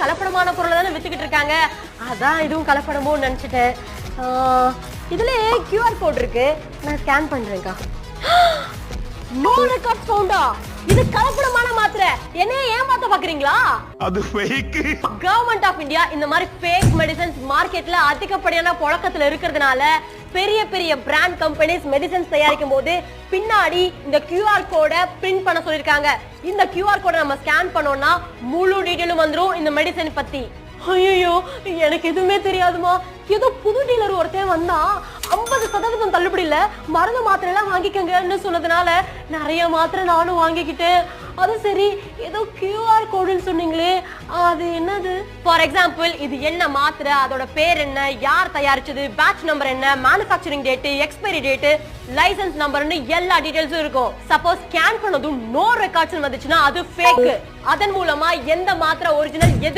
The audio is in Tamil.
கலப்படமான பொருளை தானே வித்துக்கிட்டு இருக்காங்க, அதான் இதுவும் கலப்படமோ நினைச்சிட்டேன். இதுல QR கோட் இருக்கு, நான் ஸ்கேன் பண்றேன்க்கா. நோ ரெக்கார்ட் ஃபவுண்டா? இது கலப்படமான மாத்திரை, என்னைய ஏமாத்த பாக்குறீங்களா? அது ஃபேக். கவர்மெண்ட் ஆஃப் இந்தியா இந்த மாதிரி ஃபேக் மெடிசன்ஸ் மார்க்கெட்ல அதிகப்படியான புழக்கத்துல இருக்கிறதுனால பெரிய பெரிய பிராண்ட் கம்பெனிஸ் மெடிசன்ஸ் தயாரிக்கும் போது பின்னாடி இந்த QR கோட பிரிண்ட் பண்ண சொல்லிருக்காங்க. இந்த QR கோட நம்ம ஸ்கேன் பண்ணோம்னா முழு டீடைலும் வந்துரும் இந்த மெடிசன் பத்தி. ஐயோ, எனக்கு எதுவுமே தெரியாதுமா. ஏதோ புது டீலர் ஒருத்தன் வந்தா 50% தள்ளுபடி இல்ல, மருந்து மாத்திரை எல்லாம் வாங்கிக்கங்கன்னு சொன்னதுனால நிறைய மாத்திரை நானும் வாங்கிக்கிட்டேன். அது சரி, ஏதோ QR கோடுன்னு சொன்னீங்களே, அது என்னது? ஃபார் எக்ஸாம்பிள், இது என்ன மாத்திரை, அதோட பேர் என்ன, யார் தயாரிச்சது, பேட்ச் நம்பர் என்ன, manufacturing date, expiry date, licence நம்பர்னு எல்லா டீடைல்ஸும் இருக்கும். சப்போஸ் ஸ்கேன் பண்ணதும் நோ ரெக்கார்ட்ஸ் வந்துச்சுன்னா அது ஃபேக். அதன் மூலமா எந்த மாத்திரை ஒரிஜினல் எது